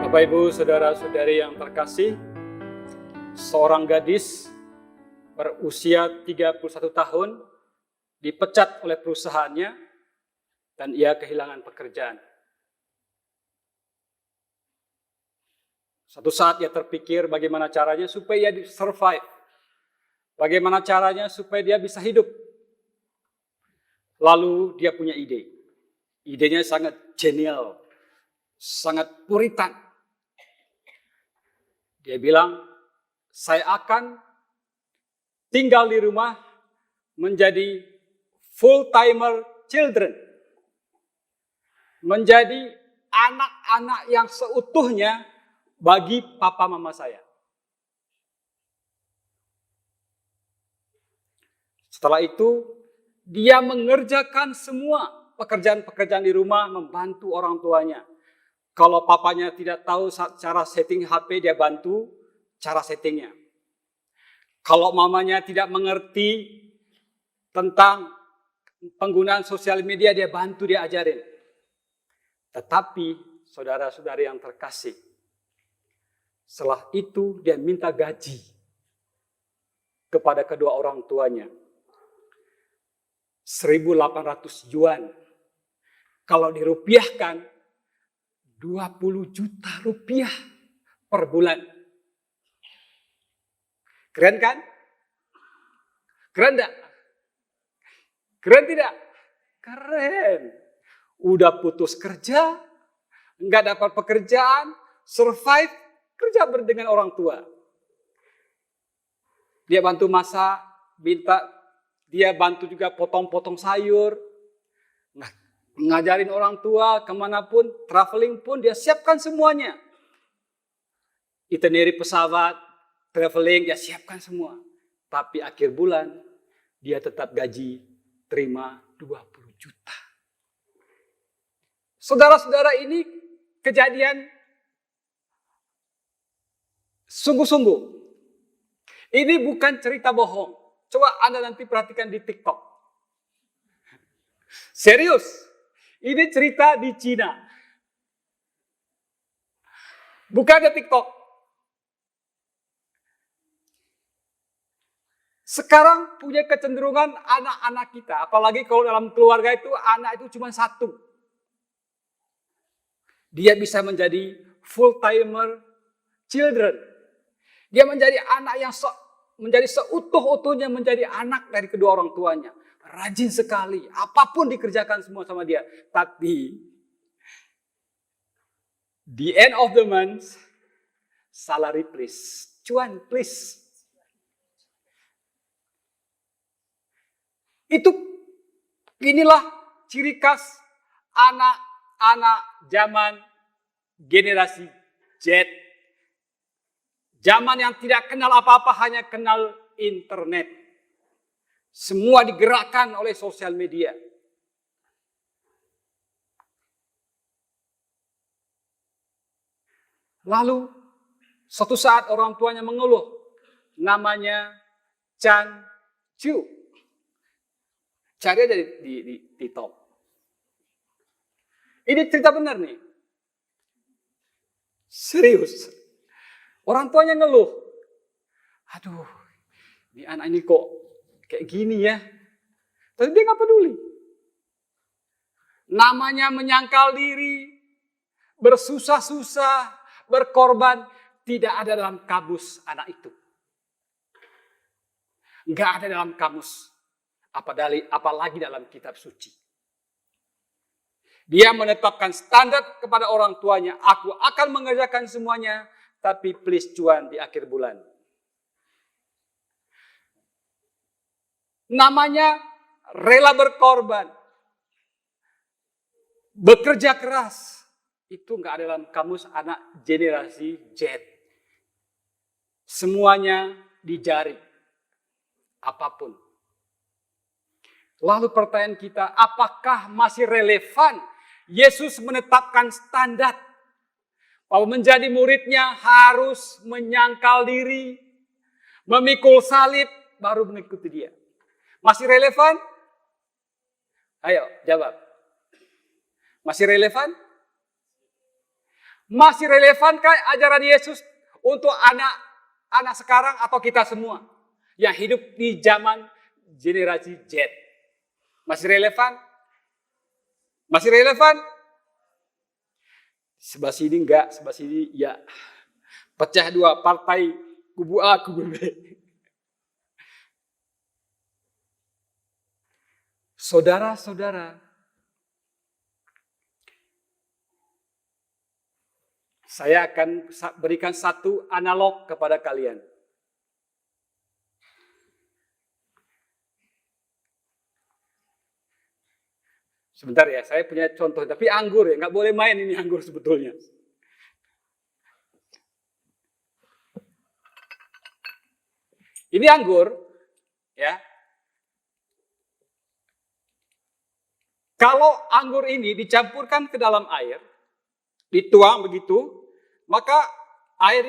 Bapak Ibu, saudara-saudari yang terkasih, seorang gadis berusia 31 tahun dipecat oleh perusahaannya dan ia kehilangan pekerjaan. Suatu saat ia terpikir bagaimana caranya supaya dia survive. Bagaimana caranya supaya dia bisa hidup. Lalu dia punya ide. Idenya sangat genial, sangat puritan. Dia bilang, saya akan tinggal di rumah menjadi full-timer children. Menjadi anak-anak yang seutuhnya bagi papa mama saya. Setelah itu, dia mengerjakan semua pekerjaan-pekerjaan di rumah, membantu orang tuanya. Kalau papanya tidak tahu cara setting HP, dia bantu cara settingnya. Kalau mamanya tidak mengerti tentang penggunaan sosial media, dia bantu, dia ajarin. Tetapi, saudara-saudari yang terkasih, setelah itu dia minta gaji kepada kedua orang tuanya. 1.800 yuan. Kalau dirupiahkan, 20 juta rupiah per bulan. Keren kan? Keren enggak? Keren tidak? Keren. Udah putus kerja, nggak dapat pekerjaan, survive, kerja dengan orang tua. Dia bantu masak, dia bantu juga potong-potong sayur. Nah, ngajarin orang tua kemanapun, traveling pun dia siapkan semuanya. Itinerary pesawat, traveling dia siapkan semua. Tapi akhir bulan dia tetap gaji terima 20 juta. Saudara-saudara, ini kejadian sungguh-sungguh. Ini bukan cerita bohong. Coba Anda nanti perhatikan di TikTok. Serius. Ini cerita di Cina. Bukan di TikTok. Sekarang punya kecenderungan anak-anak kita. Apalagi kalau dalam keluarga itu anak itu cuma satu. Dia bisa menjadi full-timer children. Dia menjadi anak yang menjadi seutuh-utuhnya menjadi anak dari kedua orang tuanya. Rajin sekali. Apapun dikerjakan semua sama dia. Tapi the end of the month, salary please. Cuan please. Inilah ciri khas anak-anak zaman generasi Z. Zaman yang tidak kenal apa-apa, hanya kenal internet. Semua digerakkan oleh sosial media. Lalu, suatu saat orang tuanya mengeluh. Namanya Chan Chu. Cari aja di top. Ini cerita benar nih. Serius. Orang tuanya ngeluh. Aduh, ini anak ini kok kayak gini ya. Tapi dia gak peduli. Namanya menyangkal diri, bersusah-susah, berkorban, tidak ada dalam kamus anak itu. Gak ada dalam kamus. Apalagi dalam kitab suci. Dia menetapkan standar kepada orang tuanya. Aku akan mengerjakan semuanya, tapi please cuan di akhir bulan. Namanya rela berkorban. Bekerja keras. Itu enggak ada dalam kamus anak generasi Z. Semuanya di jari. Apapun. Lalu pertanyaan kita, apakah masih relevan Yesus menetapkan standar bahwa menjadi muridnya harus menyangkal diri, memikul salib, baru mengikuti dia? Masih relevan? Ayo, jawab. Masih relevan? Masih relevankah ajaran Yesus untuk anak sekarang atau kita semua yang hidup di zaman generasi Z? Masih relevan? Masih relevan? Sebelah sini enggak, sebelah sini ya. Pecah dua, partai kubu A, kubu B. Saudara-saudara, saya akan berikan satu analog kepada kalian. Sebentar ya, saya punya contoh, tapi anggur ya, nggak boleh main ini anggur sebetulnya. Ini anggur, ya. Kalau anggur ini dicampurkan ke dalam air, dituang begitu, maka air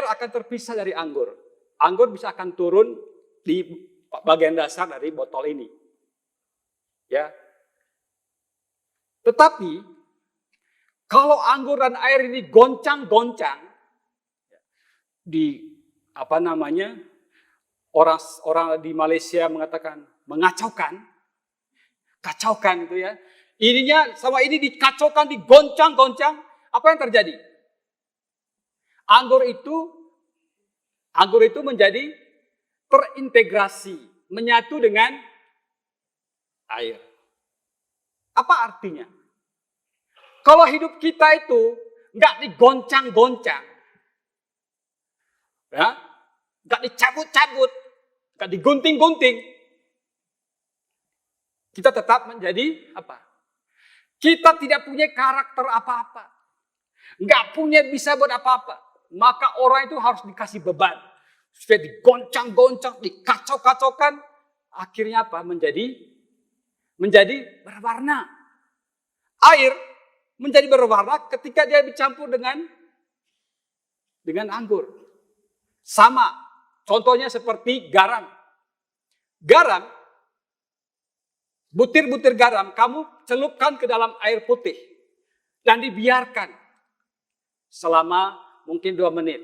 akan terpisah dari anggur. Anggur bisa akan turun di bagian dasar dari botol ini. Ya. Tetapi kalau anggur dan air ini goncang-goncang, orang di Malaysia mengatakan mengacaukan itu ya. Ininya sama ini dikacaukan, digoncang-goncang, apa yang terjadi? Anggur itu menjadi terintegrasi, menyatu dengan air. Apa artinya? Kalau hidup kita itu nggak digoncang-goncang, ya, nggak dicabut-cabut, nggak digunting-gunting, kita tetap menjadi apa? Kita tidak punya karakter apa-apa. Nggak punya bisa buat apa-apa. Maka orang itu harus dikasih beban. Supaya digoncang-goncang, dikacau-kacaukan. Akhirnya apa? Menjadi berwarna. Air menjadi berwarna ketika dia dicampur dengan anggur. Sama. Contohnya seperti garam. Garam, butir-butir garam kamu celupkan ke dalam air putih dan dibiarkan selama mungkin 2 menit.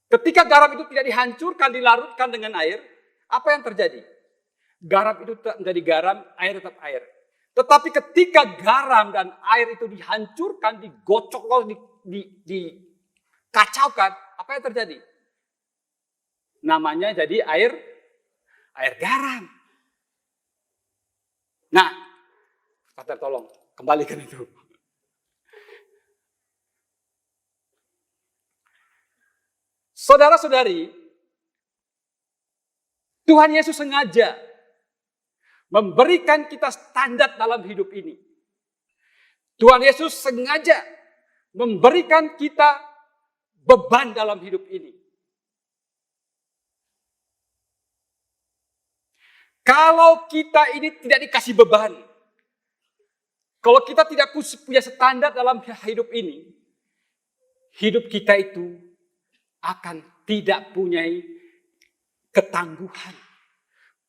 Ketika garam itu tidak dihancurkan, dilarutkan dengan air, apa yang terjadi? Garam itu tetap menjadi garam, air tetap air. Tetapi ketika garam dan air itu dihancurkan, digocok, dikacaukan, apa yang terjadi? Namanya jadi air garam. Nah, Pater tolong kembalikan itu. Saudara-saudari, Tuhan Yesus sengaja memberikan kita standar dalam hidup ini. Tuhan Yesus sengaja memberikan kita beban dalam hidup ini. Kalau kita ini tidak dikasih beban, kalau kita tidak punya standar dalam hidup ini, hidup kita itu akan tidak punya ketangguhan,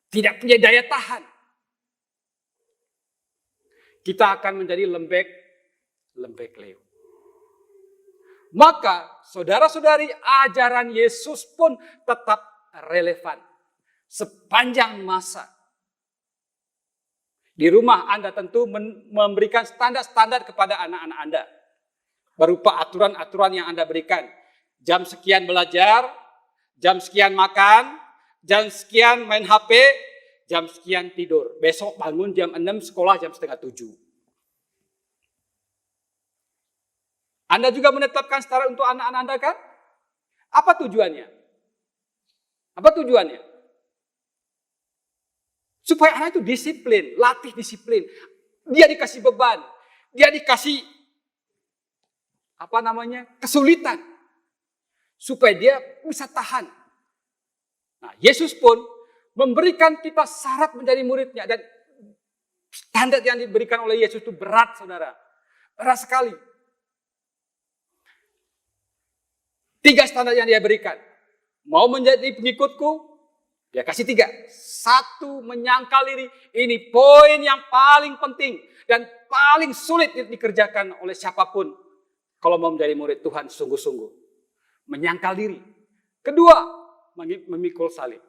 tidak punya daya tahan. Kita akan menjadi lembek leu. Maka saudara-saudari, ajaran Yesus pun tetap relevan sepanjang masa. Di rumah Anda tentu memberikan standar-standar kepada anak-anak Anda. Berupa aturan-aturan yang Anda berikan. Jam sekian belajar, jam sekian makan, jam sekian main HP, jam sekian tidur. Besok bangun jam 6, sekolah jam 6:30. Anda juga menetapkan standar untuk anak-anak Anda kan? Apa tujuannya? Supaya anak itu disiplin, latih disiplin. Dia dikasih beban, dia dikasih kesulitan. Supaya dia bisa tahan. Nah, Yesus pun memberikan kita syarat menjadi muridnya. Dan standar yang diberikan oleh Yesus itu berat, saudara. Berat sekali. 3 standar yang dia berikan. Mau menjadi pengikutku, Dia kasih 3. 1, menyangkal diri. Ini poin yang paling penting dan paling sulit dikerjakan oleh siapapun kalau mau menjadi murid Tuhan sungguh-sungguh. Menyangkal diri. Kedua, memikul salib.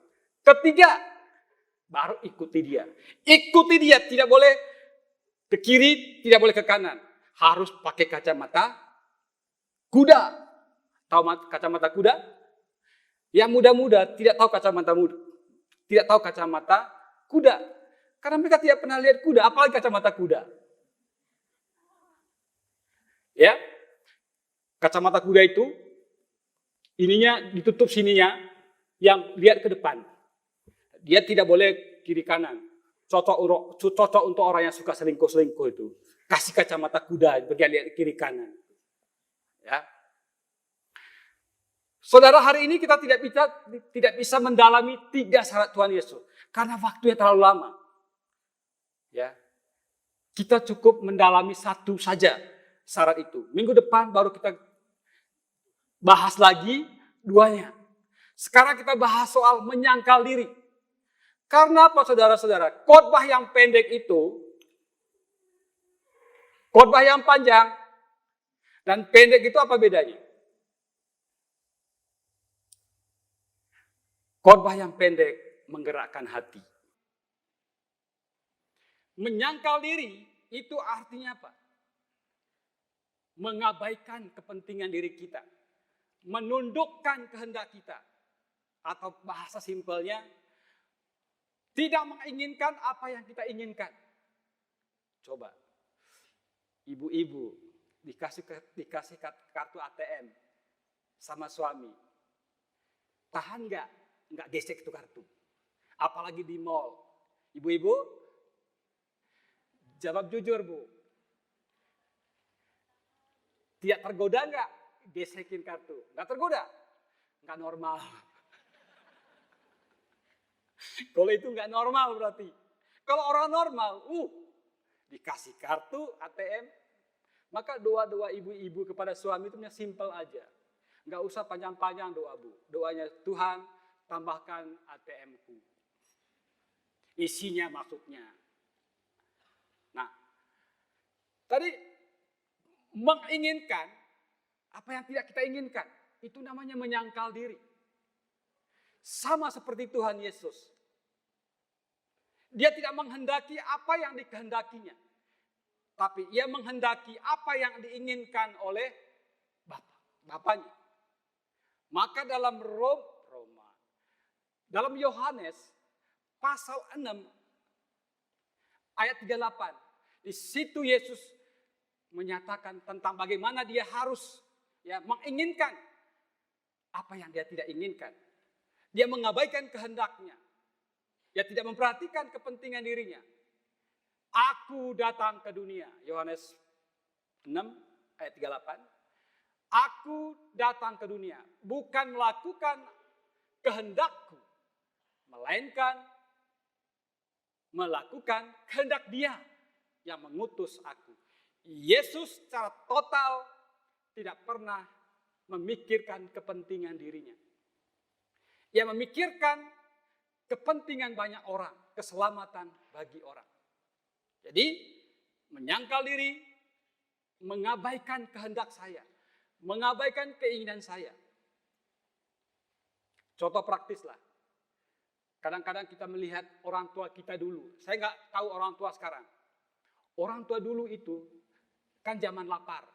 Ketiga, baru ikuti dia. Ikuti dia, tidak boleh ke kiri, tidak boleh ke kanan. Harus pakai kacamata kuda. Tahu kacamata kuda? Yang muda-muda tidak tahu kacamata muda. Tidak tahu kacamata kuda. Karena mereka tidak pernah lihat kuda, apalagi kacamata kuda. Ya. Kacamata kuda itu ininya ditutup sininya, yang lihat ke depan. Dia tidak boleh kiri kanan. Cocok untuk orang yang suka selingkuh itu. Kasih kacamata kuda, bagi lihat kiri kanan. Ya. Saudara, hari ini kita tidak bisa mendalami 3 syarat Tuhan Yesus karena waktunya terlalu lama. Ya. Kita cukup mendalami 1 saja syarat itu. Minggu depan baru kita bahas lagi 2-nya. Sekarang kita bahas soal menyangkal diri. Karena apa, saudara-saudara? Khotbah yang pendek itu, khotbah yang panjang dan pendek itu apa bedanya? Khotbah yang pendek menggerakkan hati. Menyangkal diri itu artinya apa? Mengabaikan kepentingan diri kita. Menundukkan kehendak kita. Atau bahasa simpelnya, tidak menginginkan apa yang kita inginkan. Coba, ibu-ibu dikasih kartu ATM sama suami. Tahan nggak gesek itu kartu. Apalagi di mall. Ibu-ibu, jawab jujur, Bu. Tidak tergoda nggak gesekin kartu? Nggak tergoda? Nggak normal. Kalau itu nggak normal berarti. Kalau orang normal, dikasih kartu ATM, maka doa-doa ibu-ibu kepada suami itu simpel aja. Nggak usah panjang-panjang doa, Bu. Doanya, Tuhan, tambahkan ATM-ku. Isinya maksudnya. Nah, tadi menginginkan apa yang tidak kita inginkan, itu namanya menyangkal diri. Sama seperti Tuhan Yesus. Dia tidak menghendaki apa yang dikehendakinya. Tapi ia menghendaki apa yang diinginkan oleh Bapaknya. Maka dalam dalam Yohanes pasal 6 ayat 38. Di situ Yesus menyatakan tentang bagaimana dia harus menginginkan apa yang dia tidak inginkan. Dia mengabaikan kehendaknya. Dia tidak memperhatikan kepentingan dirinya. Aku datang ke dunia. Yohanes 6 ayat 38. Aku datang ke dunia bukan melakukan kehendakku, melainkan melakukan kehendak Dia yang mengutus aku. Yesus secara total tidak pernah memikirkan kepentingan dirinya. Ia memikirkan kepentingan banyak orang, keselamatan bagi orang. Jadi, menyangkal diri, mengabaikan kehendak saya, mengabaikan keinginan saya. Contoh praktis lah. Kadang-kadang kita melihat orang tua kita dulu. Saya nggak tahu orang tua sekarang. Orang tua dulu itu kan zaman lapar.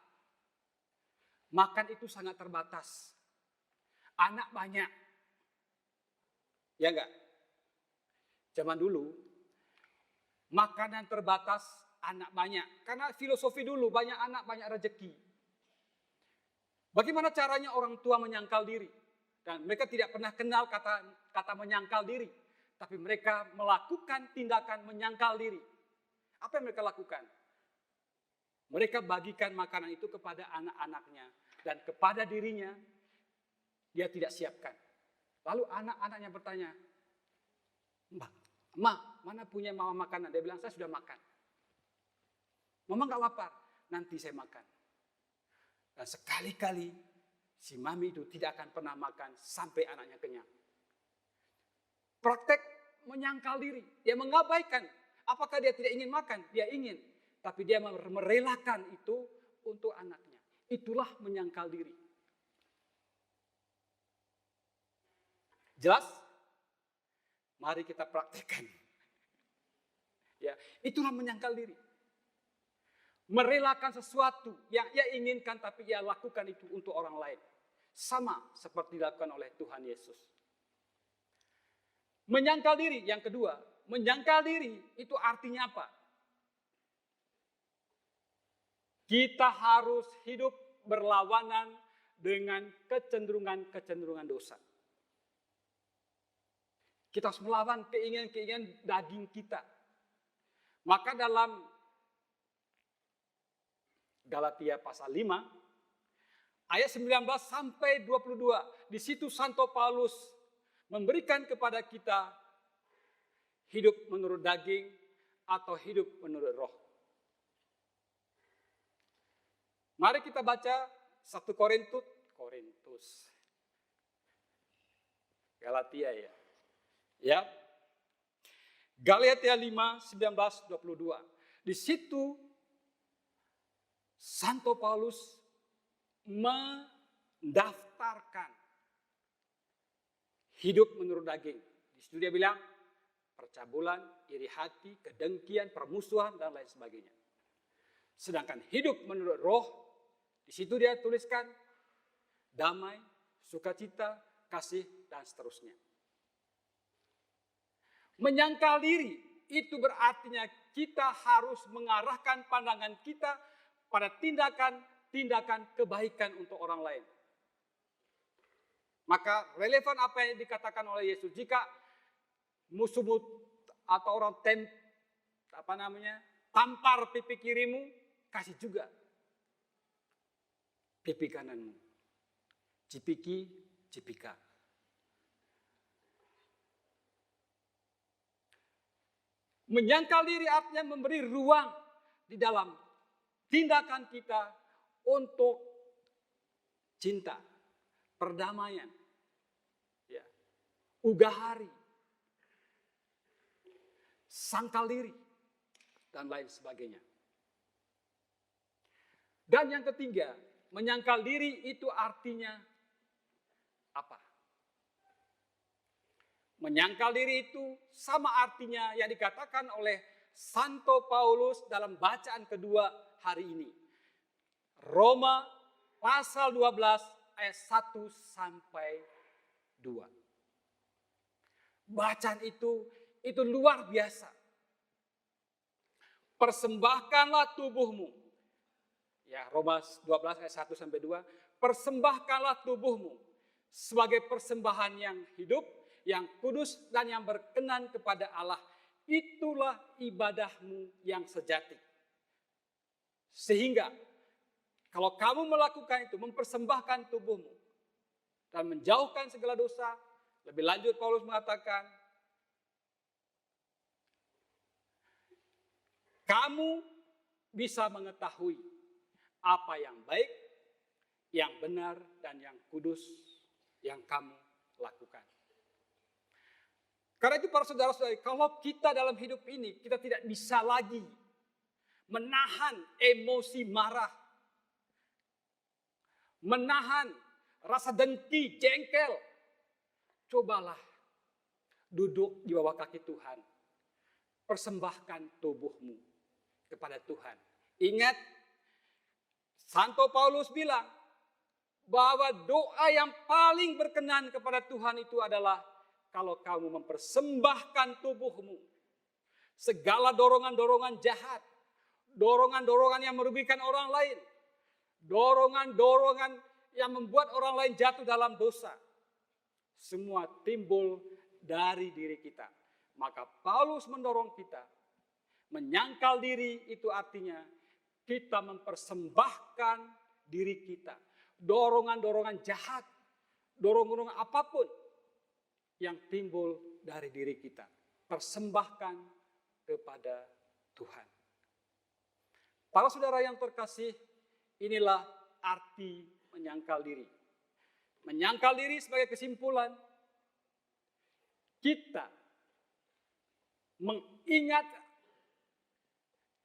Makan itu sangat terbatas. Anak banyak. Ya enggak? Zaman dulu, makanan terbatas, anak banyak. Karena filosofi dulu, banyak anak, banyak rezeki. Bagaimana caranya orang tua menyangkal diri? Dan mereka tidak pernah kenal kata menyangkal diri. Tapi mereka melakukan tindakan menyangkal diri. Apa yang mereka lakukan? Mereka bagikan makanan itu kepada anak-anaknya. Dan kepada dirinya, dia tidak siapkan. Lalu anak-anaknya bertanya, Ma, mana punya mama makanan? Dia bilang, saya sudah makan. Mama gak lapar, nanti saya makan. Dan sekali-kali si mami itu tidak akan pernah makan sampai anaknya kenyang. Praktek menyangkal diri. Dia mengabaikan. Apakah dia tidak ingin makan? Dia ingin. Tapi dia merelakan itu untuk anaknya. Itulah menyangkal diri. Jelas? Mari kita praktekkan. Ya, itulah menyangkal diri. Merelakan sesuatu yang ia inginkan tapi ia lakukan itu untuk orang lain. Sama seperti dilakukan oleh Tuhan Yesus. Menyangkal diri yang kedua. Menyangkal diri itu artinya apa? Kita harus hidup berlawanan dengan kecenderungan-kecenderungan dosa. Kita harus melawan keinginan-keinginan daging kita. Maka dalam Galatia pasal 5, ayat 19 sampai 22, di situ Santo Paulus memberikan kepada kita hidup menurut daging atau hidup menurut roh. Mari kita baca 1 Korintus. Galatia ya. Ya. Galatia 5, 19, 22. Di situ Santo Paulus mendaftarkan hidup menurut daging. Di situ dia bilang percabulan, iri hati, kedengkian, permusuhan dan lain sebagainya. Sedangkan hidup menurut roh, di situ dia tuliskan damai, sukacita, kasih dan seterusnya. Menyangkal diri itu berartinya kita harus mengarahkan pandangan kita pada tindakan kebaikan untuk orang lain. Maka relevan apa yang dikatakan oleh Yesus. Jika musuhmu atau orang tampar pipi kirimu, kasih juga pipi kananmu. Cipiki, cipika. Menyangkal diri artinya memberi ruang di dalam tindakan kita untuk cinta, perdamaian, ya, ugahari, sangkal diri, dan lain sebagainya. Dan yang ketiga, menyangkal diri itu artinya apa? Menyangkal diri itu sama artinya yang dikatakan oleh Santo Paulus dalam bacaan kedua hari ini. Roma pasal 12 ayat 1 sampai 2. Bacaan itu luar biasa. Persembahkanlah tubuhmu. Ya, Roma 12 ayat 1 sampai 2. Persembahkanlah tubuhmu sebagai persembahan yang hidup, yang kudus dan yang berkenan kepada Allah. Itulah ibadahmu yang sejati. Sehingga kalau kamu melakukan itu, mempersembahkan tubuhmu dan menjauhkan segala dosa, lebih lanjut Paulus mengatakan, kamu bisa mengetahui apa yang baik, yang benar, dan yang kudus yang kamu lakukan. Karena itu para saudara-saudari, kalau kita dalam hidup ini, kita tidak bisa lagi menahan emosi marah, menahan rasa dengki, jengkel. Cobalah duduk di bawah kaki Tuhan. Persembahkan tubuhmu kepada Tuhan. Ingat, Santo Paulus bilang bahwa doa yang paling berkenan kepada Tuhan itu adalah kalau kamu mempersembahkan tubuhmu. Segala dorongan-dorongan jahat, dorongan-dorongan yang merugikan orang lain, dorongan-dorongan yang membuat orang lain jatuh dalam dosa, semua timbul dari diri kita. Maka Paulus mendorong kita, menyangkal diri itu artinya kita mempersembahkan diri kita. Dorongan-dorongan jahat, dorongan-dorongan apapun yang timbul dari diri kita, persembahkan kepada Tuhan. Para saudara yang terkasih, inilah arti menyangkal diri. Menyangkal diri sebagai kesimpulan, kita mengingat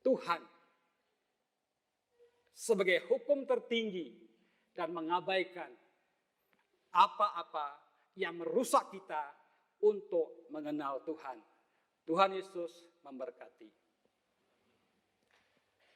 Tuhan sebagai hukum tertinggi dan mengabaikan apa-apa yang merusak kita untuk mengenal Tuhan. Tuhan Yesus memberkati.